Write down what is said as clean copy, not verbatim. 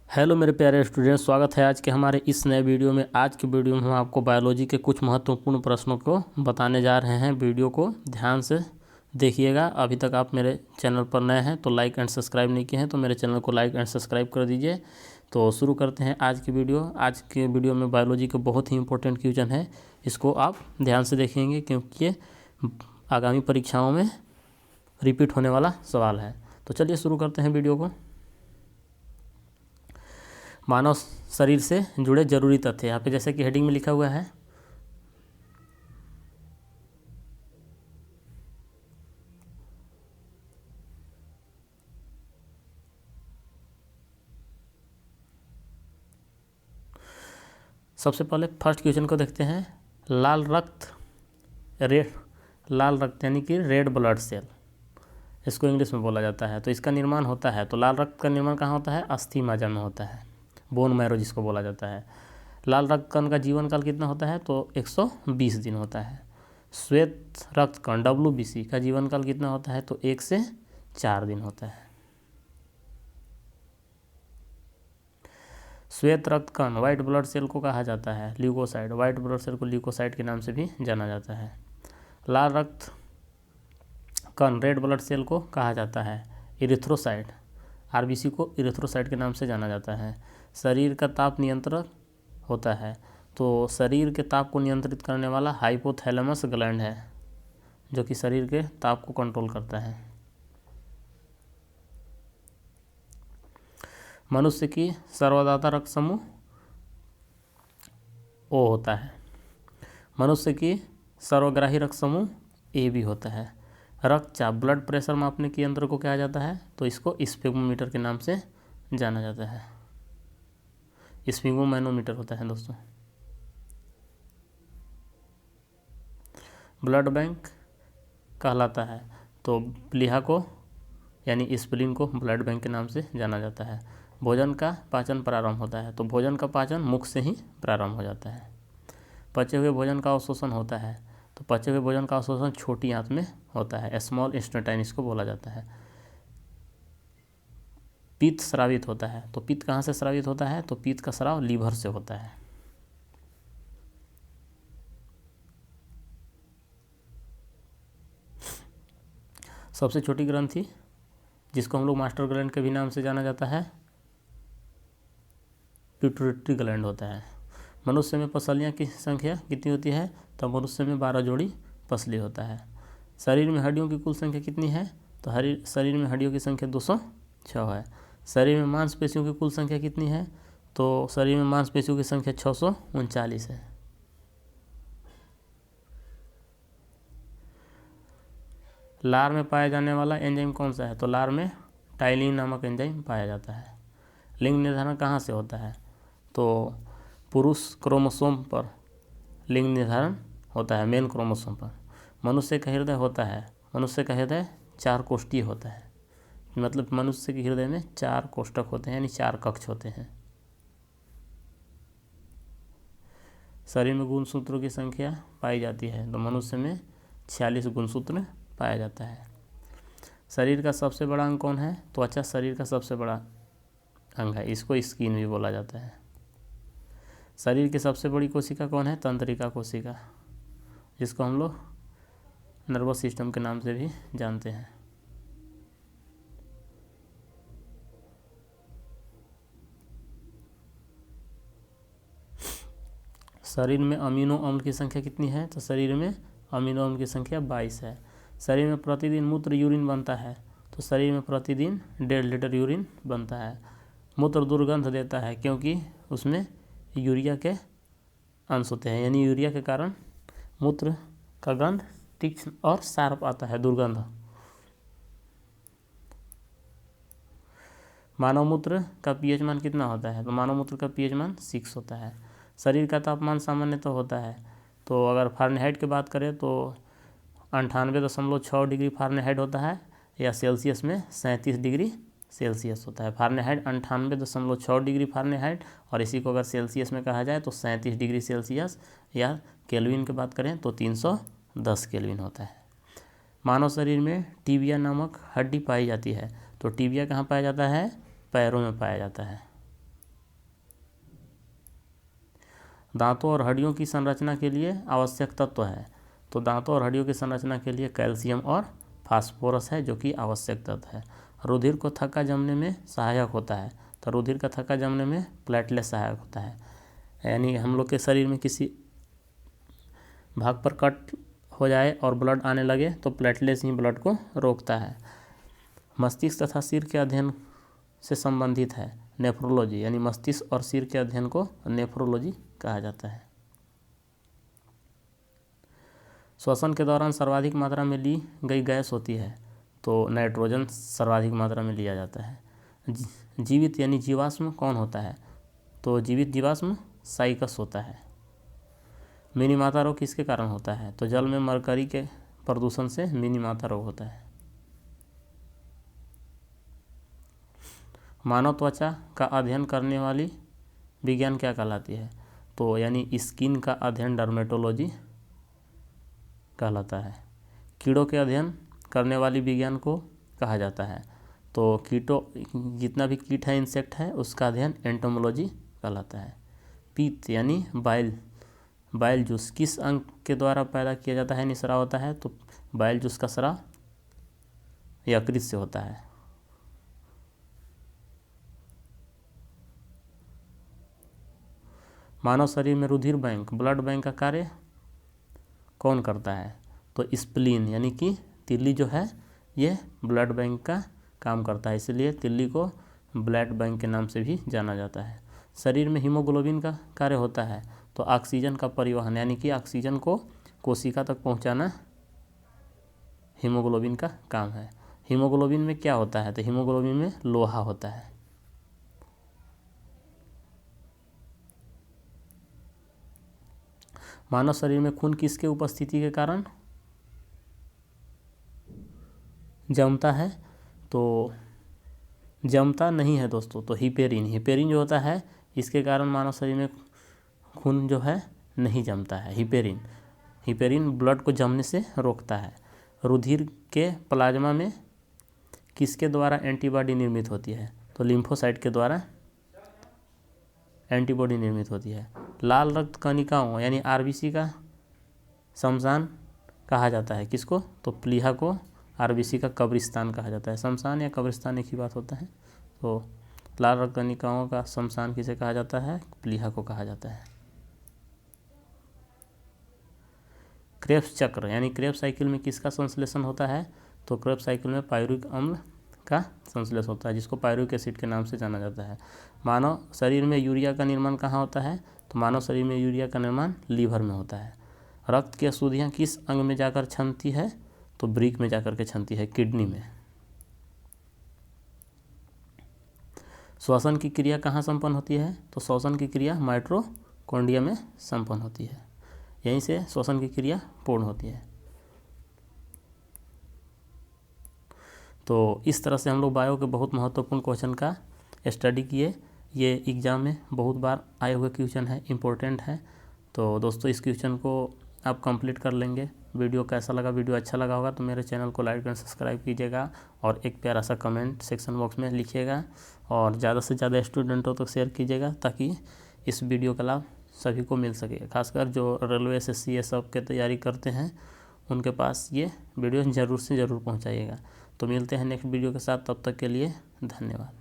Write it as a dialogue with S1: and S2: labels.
S1: Hello मेरे प्यारे student, स्वागत है आज के हमारे इस नए वीडियो में। आज के वीडियो में हम आपको बायोलॉजी के कुछ महत्वपूर्ण प्रश्नों को बताने जा रहे हैं। वीडियो को ध्यान से देखिएगा। अभी तक आप मेरे चैनल पर नए हैं तो लाइक एंड सब्सक्राइब नहीं किए हैं तो मेरे चैनल को लाइक एंड सब्सक्राइब कर दीजिए। तो शुरू करते हैं आज की वीडियो। आज के वीडियो में बायोलॉजी के बहुत ही इंपॉर्टेंट क्वेश्चन है, इसको आप ध्यान से देखेंगे क्योंकि ये आगामी परीक्षाओं में रिपीट होने वाला सवाल है। तो चलिए शुरू करते हैं वीडियो को। मानव शरीर से जुड़े जरूरी तथ्य, यहाँ पे जैसे कि हेडिंग में लिखा हुआ है। सबसे पहले फर्स्ट क्वेश्चन को देखते हैं। लाल रक्त यानी कि रेड ब्लड सेल, इसको इंग्लिश में बोला जाता है। तो इसका निर्माण होता है, तो लाल रक्त का निर्माण कहाँ होता है? अस्थि मज्जा में होता है, बोन मैरो जिसको बोला जाता है। लाल रक्त कण का जीवन काल कितना होता है? तो 120 दिन होता है। श्वेत रक्त कण WBC का जीवन काल कितना होता है? तो 1 से 4 दिन होता है। श्वेत रक्त कण व्हाइट ब्लड सेल को कहा जाता है ल्यूकोसाइट। व्हाइट ब्लड सेल को ल्यूकोसाइट के नाम से भी जाना जाता है। लाल रक्त कण रेड ब्लड सेल को कहा जाता है इरिथ्रोसाइट। RBC को इरिथ्रोसाइट के नाम से जाना जाता है। शरीर का ताप नियंत्रक होता है, तो शरीर के ताप को नियंत्रित करने वाला हाइपोथैलेमस ग्लैंड है जो कि शरीर के ताप को कंट्रोल करता है। मनुष्य की सर्वदाता रक्त समूह O होता है। मनुष्य की सर्वग्राही रक्त समूह AB होता है। रक्तचाप ब्लड प्रेशर मापने के यंत्र को क्या जाता है? तो इसको स्फिग्मोमीटर के नाम से जाना जाता है। स्फिग्मोमैनोमीटर होता है दोस्तों। ब्लड बैंक कहलाता है, तो प्लीहा को यानी स्प्लीन को ब्लड बैंक के नाम से जाना जाता है। भोजन का पाचन प्रारंभ होता है, तो भोजन का पाचन मुख से ही प्रारंभ हो जाता है। पचे हुए भोजन का अवशोषण होता है, तो पचे हुए भोजन का अवशोषण छोटी आंत में होता है, स्मॉल इंटेस्टाइन इसको बोला जाता है। पित्त स्रावित होता है, तो पित्त कहाँ से स्रावित होता है? तो पित्त का स्राव लीवर से होता है। सबसे छोटी ग्रंथि जिसको हम लोग मास्टर ग्लैंड के भी नाम से जाना जाता है पिट्यूटरी ग्लैंड होता है। मनुष्य में पसलियाँ की संख्या कितनी होती है? तो मनुष्य में 12 जोड़ी पसली होता है। शरीर में हड्डियों की कुल संख्या कितनी है? तो शरीर में हड्डियों की संख्या 206 है। शरीर में मांसपेशियों की कुल संख्या कितनी है? तो शरीर में मांसपेशियों की संख्या 639 है। लार में पाया जाने वाला एंजाइम कौन सा है? तो लार में टाइलिन नामक एंजाइम पाया जाता है। लिंग निर्धारण कहाँ से होता है? तो पुरुष क्रोमोसोम पर लिंग निर्धारण होता है, मेल क्रोमोसोम पर। मनुष्य का हृदय होता है, मनुष्य का हृदय 4 कोष्ठीय होता है, मतलब मनुष्य के हृदय में 4 कोष्ठक होते हैं, यानी 4 कक्ष होते हैं। शरीर में गुणसूत्रों की संख्या पाई जाती है, तो मनुष्य में 46 गुणसूत्र पाया जाता है। शरीर का सबसे बड़ा अंग कौन है? त्वचा शरीर का सबसे बड़ा अंग है, इसको स्किन भी बोला जाता है। शरीर की सबसे बड़ी कोशिका कौन है? तंत्रिका कोशिका, जिसको हम लोग नर्वस सिस्टम के नाम से भी जानते हैं। शरीर में अमीनो अम्ल की संख्या कितनी है? तो शरीर में अमीनो अम्ल की संख्या 22 है। शरीर में प्रतिदिन मूत्र यूरिन बनता है, तो शरीर में प्रतिदिन 1.5 लीटर यूरिन बनता है। मूत्र दुर्गंध देता है क्योंकि उसमें यूरिया के अंश होते हैं, यानी यूरिया के कारण मूत्र का गंध तीक्ष्ण और शार्प आता है, दुर्गंध। मानव मूत्र का pH मान कितना होता है? तो मानव मूत्र का pH मान 6 होता है। शरीर का तापमान सामान्य तो होता है, तो अगर फ़ारेनहाइट की बात करें तो 98.6 डिग्री फ़ारेनहाइट होता है, या सेल्सियस में 37 डिग्री सेल्सियस होता है। फ़ारेनहाइट 98.6 डिग्री फ़ारेनहाइट, और इसी को अगर सेल्सियस में कहा जाए तो 37 डिग्री सेल्सियस, या केल्विन की बात करें तो 310 केल्विन होता है। मानव शरीर में टीबिया नामक हड्डी पाई जाती है, तो टीबिया कहाँ पाया जाता है? पैरों में पाया जाता है। दांतों और हड्डियों की संरचना के लिए आवश्यक तत्व है, तो दांतों और हड्डियों की संरचना के लिए कैल्शियम और फास्फोरस है जो कि आवश्यक तत्व है। रुधिर को थक्का जमने में सहायक होता है, तो रुधिर का थक्का जमने में प्लेटलेट सहायक होता है। यानी हम लोग के शरीर में किसी भाग पर कट हो जाए और ब्लड आने लगे तो प्लेटलेट्स ही ब्लड को रोकता है। मस्तिष्क तथा सिर के अध्ययन से संबंधित है नेफ्रोलॉजी, यानी मस्तिष्क और सिर के अध्ययन को नेफ्रोलॉजी कहा जाता है। श्वसन के दौरान सर्वाधिक मात्रा में ली गई गैस होती है, तो नाइट्रोजन सर्वाधिक मात्रा में लिया जाता है। जीवित यानी जीवाश्म कौन होता है, तो जीवित जीवाश्म साइकस होता है। मिनीमाता रोग किसके कारण होता है, तो जल में मरकरी के प्रदूषण से मिनीमाता रोग होता है। मानव त्वचा का अध्ययन करने वाली विज्ञान क्या कहलाती है, तो यानी स्किन का अध्ययन डर्मेटोलॉजी कहलाता है। कीड़ों के अध्ययन करने वाली विज्ञान को कहा जाता है, तो कीटों जितना भी कीट है इंसेक्ट है उसका अध्ययन एंटोमोलॉजी कहलाता है। पीत यानी बाइल जूस किस अंग के द्वारा पैदा किया जाता है, निस्राव होता है, तो बाइल जूस का स्राव यकृत से होता है। मानव शरीर में रुधिर बैंक ब्लड बैंक का कार्य कौन करता है, तो स्प्लीन यानी कि तिल्ली जो है ये ब्लड बैंक का काम करता है, इसलिए तिल्ली को ब्लड बैंक के नाम से भी जाना जाता है। शरीर में हीमोग्लोबिन का कार्य होता है, तो ऑक्सीजन का परिवहन यानी कि ऑक्सीजन को कोशिका तक पहुंचाना हीमोग्लोबिन का काम है। हीमोग्लोबिन में क्या होता है, तो हीमोग्लोबिन में लोहा होता है। मानव शरीर में खून किसके उपस्थिति के कारण जमता है, तो जमता नहीं है दोस्तों, तो हिपेरिन जो होता है इसके कारण मानव शरीर में खून जो है नहीं जमता है। हिपेरिन ब्लड को जमने से रोकता है। रुधिर के प्लाज्मा में किसके द्वारा एंटीबॉडी निर्मित होती है, तो लिम्फोसाइट के द्वारा एंटीबॉडी निर्मित होती है। लाल रक्त कणिकाओं यानी आरबीसी का शमशान कहा जाता है किसको, तो प्लीहा को आरबीसी का कब्रिस्तान कहा जाता है। शमशान या कब्रिस्तान एक ही बात होता है। तो लाल रक्त कणिकाओं का शमशान किसे कहा जाता है, प्लीहा को कहा जाता है। क्रेब्स चक्र यानी क्रेब्स साइकिल में किसका संश्लेषण होता है, तो क्रेब्स साइकिल में पायरुविक अम्ल का संश्लेषण होता है जिसको पायरुविक एसिड के नाम से जाना जाता है। मानव शरीर में यूरिया का निर्माण कहाँ होता है, तो मानव शरीर में यूरिया का निर्माण लीवर में होता है। रक्त की अशुद्धियाँ किस अंग में जाकर छनती है, तो ब्रीक में जाकर के छनती है, किडनी में। श्वसन की क्रिया कहाँ संपन्न होती है, तो श्वसन की क्रिया माइटोकॉन्ड्रिया में संपन्न होती है, यहीं से श्वसन की क्रिया पूर्ण होती है। तो इस तरह से हम लोग बायो के बहुत महत्वपूर्ण क्वेश्चन का स्टडी किए। ये एग्ज़ाम में बहुत बार आए हुए क्वेश्चन है, इम्पोर्टेंट है। तो दोस्तों इस क्वेश्चन को आप कंप्लीट कर लेंगे। वीडियो कैसा लगा, वीडियो अच्छा लगा होगा तो मेरे चैनल को लाइक एंड सब्सक्राइब कीजिएगा और एक प्यारा सा कमेंट सेक्शन बॉक्स में लिखिएगा और ज़्यादा से ज़्यादा स्टूडेंटों तक शेयर कीजिएगा ताकि इस वीडियो का लाभ सभी को मिल सके। खासकर जो रेलवे एसएससी ये सब के तैयारी करते हैं उनके पास ये वीडियो ज़रूर से ज़रूर पहुँचाइएगा। तो मिलते हैं नेक्स्ट वीडियो के साथ, तब तक के लिए धन्यवाद।